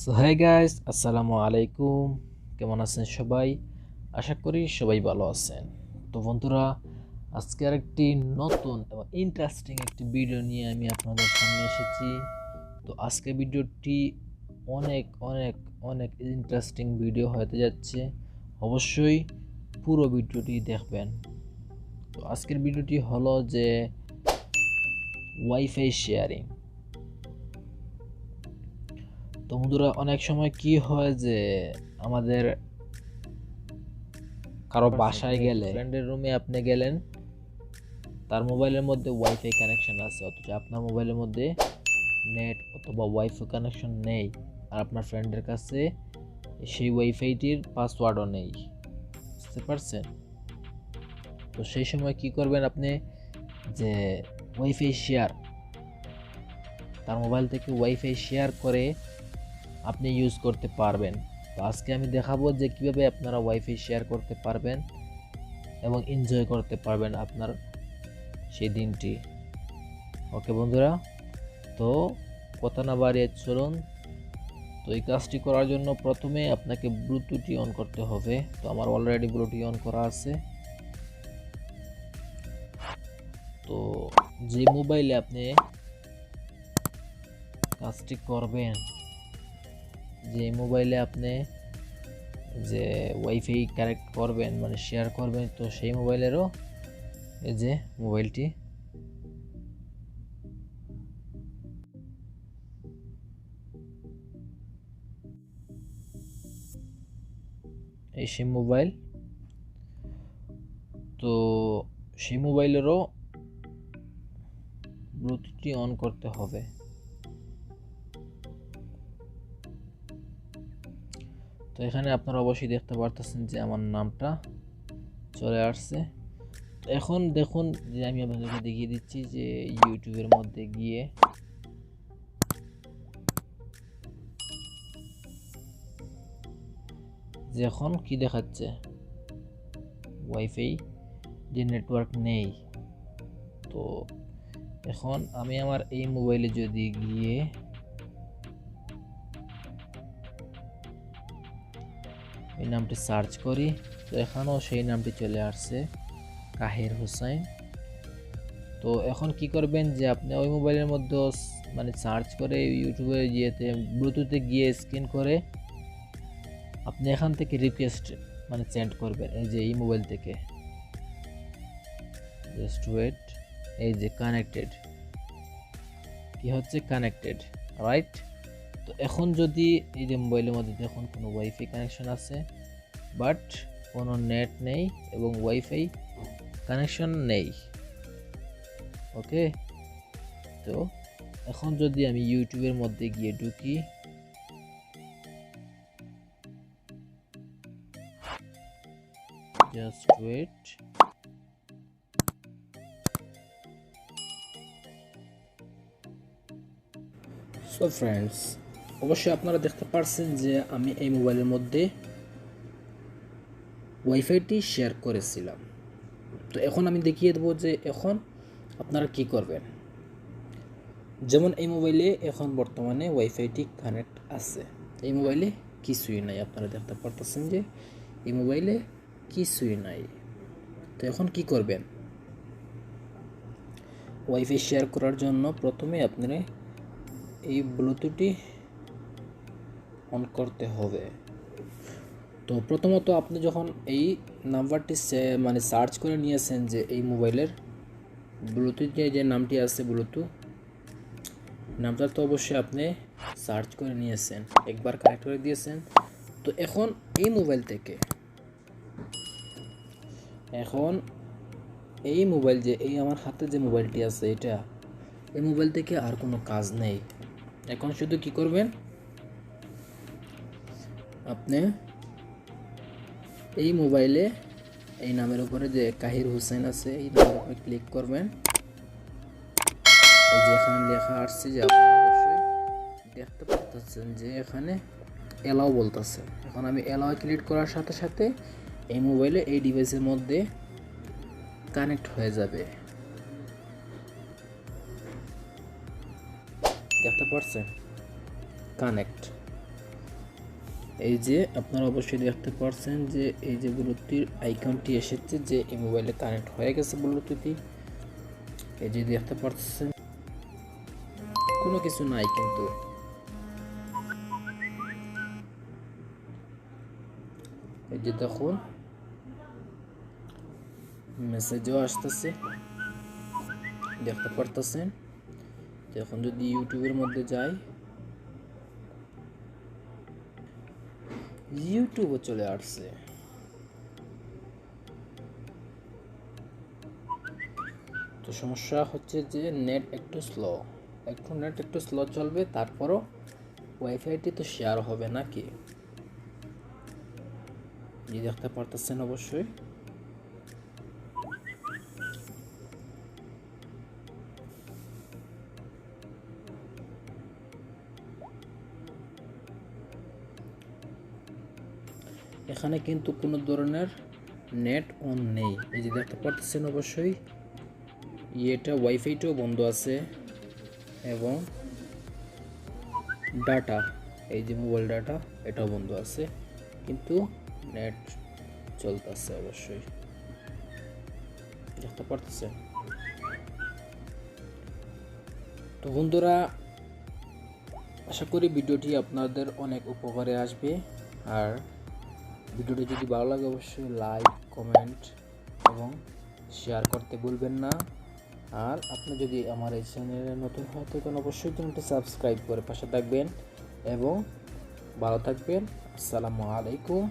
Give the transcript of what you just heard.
So hi guys, আসসালামু আলাইকুম। কেমন আছেন সবাই? আশা করি সবাই ভালো আছেন। তো বন্ধুরা, আজকে আরেকটি নতুন এবং ইন্টারেস্টিং একটি ভিডিও নিয়ে আমি আপনাদের সামনে এসেছি। তো আজকে ভিডিওটি অনেক অনেক অনেক ইন্টারেস্টিং ভিডিও হতে যাচ্ছে। অবশ্যই পুরো ভিডিওটি দেখবেন। তো আজকের ভিডিওটি হলো যে ওয়াইফাই শেয়ারিং। তো বন্ধুরা, অনেক সময় কি হয় যে আমাদের কারো বাসায় গেলে, ফ্রেন্ডের রুমে আপনি গেলেন, তার মোবাইলের মধ্যে ওয়াইফাই কানেকশন আছে, অথচ আপনার মোবাইলের মধ্যে নেট অথবা ওয়াইফাই কানেকশন নেই, আর আপনার ফ্রেন্ডের কাছে সেই ওয়াইফাইটির পাসওয়ার্ডও নেই। বুঝতে পারছেন? তো সেই সময় কি করবেন আপনি? যে ওয়াইফাই শেয়ার, তার মোবাইল থেকে ওয়াইফাই শেয়ার করে আপনি ইউজ করতে পারবেন। তো আজকে আমি দেখাবো যে কিভাবে আপনারা ওয়াইফাই শেয়ার করতে পারবেন এবং এনজয় করতে পারবেন আপনার সেই দিনটি। ওকে বন্ধুরা, তো কথা না বাড়িয়ে চলুন। তো এই কাজটি করার জন্য প্রথমে আপনাকে ব্লুটুথটি অন করতে হবে। তো আমার অলরেডি ব্লুটুথ অন করা আছে। তো যে মোবাইলে আপনি কাজটি করবেন, যে মোবাইলে আপনি যে ওয়াইফাই কানেক্ট করবেন মানে শেয়ার করবেন, তো সেই মোবাইলেরও এই যে মোবাইলটি, এই সেই মোবাইল, তো সেই মোবাইলেরও ব্লুটুথটি অন করতে হবে। তো এখানে আপনারা অবশ্যই দেখতে পারতেছেন যে আমার নামটা চলে আসছে। এখন দেখুন যে আমি আপনাদেরকে দেখিয়ে দিচ্ছি যে ইউটিউবের মধ্যে গিয়ে যে এখন কি দেখাচ্ছে, ওয়াইফাই যে নেটওয়ার্ক নেই। তো এখন আমি আমার এই মোবাইলে যদি গিয়ে এই নামটি সার্চ করি, তো এখানেও সেই নামটি চলে আসছে, কাহির হোসেন। তো এখন কি করবেন যে আপনি ওই মোবাইলের মধ্যে মানে সার্চ করে ইউটিউবে গিয়েতে ব্লুটুথে গিয়ে স্ক্যান করে আপনি এখান থেকে রিকোয়েস্ট মানে সেন্ড করবেন, এই যে এই মোবাইল থেকে। জাস্ট ওয়েট, এই যে কানেক্টেড, কি হচ্ছে কানেক্টেড, রাইট? তো এখন যদি এই যে মোবাইলের মধ্যে দেখুন কোনো ওয়াইফাই কানেকশন আছে, বাট কোনো নেট নেই এবং ওয়াইফাই কানেকশন নেই। ওকে, তো এখন যদি আমি ইউটিউবের মধ্যে গিয়ে ঢুকি, জাস্ট ওয়েট, সো ফ্রেন্ডস, অবশ্যই আপনারা দেখতে পারছেন যে আমি এই মোবাইলের মধ্যে ওয়াইফাইটি শেয়ার করেছিলাম। তো এখন আমি দেখিয়ে দেবো যে এখন আপনারা কি করবেন। যেমন এই মোবাইলে এখন বর্তমানে ওয়াইফাইটি কানেক্ট আছে, এই মোবাইলে কিছুই নাই, আপনারা দেখতে পারতেছেন যে এই মোবাইলে কিছুই নাই। তো এখন কি করবেন? ওয়াইফাই শেয়ার করার জন্য প্রথমে আপনারা এই ব্লুটুথটি অন করতে হবে। তো প্রথমত আপনি যখন এই নাম্বারটি মানে সার্চ করে নিয়েছেন যে এই মোবাইলের ব্লুটুথ যে নামটি আছে, ব্লুটুথ নামটা তো অবশ্যই আপনি সার্চ করে নিয়েছেন, একবার কানেক্ট করে দিয়েছেন। তো এখন এই মোবাইল থেকে, এখন এই মোবাইল যে এই আমার হাতে যে মোবাইলটি আছে, এটা এই মোবাইল থেকে আর কোনো কাজ নেই। এখন শুধু কি করবেন, আপনি এই মোবাইলে এই নামের উপরে যে কাহির হোসেন আছে, এই নামের উপরে ক্লিক করবেন। এই যে এখানে লেখা আসছে যে আপনি অবশ্যই দেখতে পাচ্ছেন যে এখানে অ্যালাউ বলতেছে। এখন আমি অ্যালাউ ক্লিক করার সাথে সাথে এই মোবাইলে এই ডিভাইসের মধ্যে কানেক্ট হয়ে যাবে। দেখতে পাচ্ছেন কানেক্ট। এই যে আপনারা অবশ্যই দেখতে পাচ্ছেন যে এই যে ব্লুটুথের আইকনটি এসেছে যে এই মোবাইলে কানেক্ট হয়ে গেছে ব্লুটুথই। এই যে দেখতে পাচ্ছেন কোনো কিছু নাই, কিন্তু এই যে দেখুন মেসেজও আসতেছে, দেখতে পারতেছেন। এখন যদি ইউটিউবের মধ্যে যাই, ইউটিউবও চলে আসছে। তো সমস্যা হচ্ছে যে নেট একটু স্লো চলবে, তারপরও ওয়াইফাইটি তো শেয়ার হবে নাকি। এই দেখতে পারতেছেন অবশ্যই। এখানে কিন্তু কোনো ধরনের নেট অন নেই। এই যে দেখতে পারতেছেন অবশ্যই, এটা ওয়াইফাইটাও বন্ধ আছে এবং ডাটা, এই যে মোবাইল ডাটা এটাও বন্ধ আছে, কিন্তু নেট চলতেছে অবশ্যই, দেখতে পারতেছেন। তো বন্ধুরা, আশা করি ভিডিওটি আপনাদের অনেক উপকারে আসবে। আর ভিডিওটি যদি ভালো লাগে অবশ্যই লাইক, কমেন্ট এবং শেয়ার করতে ভুলবেন না। আর আপনি যদি আমার এই চ্যানেলে নতুন হয়ে থাকেন অবশ্যই চ্যানেলটি সাবস্ক্রাইব করে পাশে থাকবেন এবং ভালো থাকবেন। আসসালামু আলাইকুম।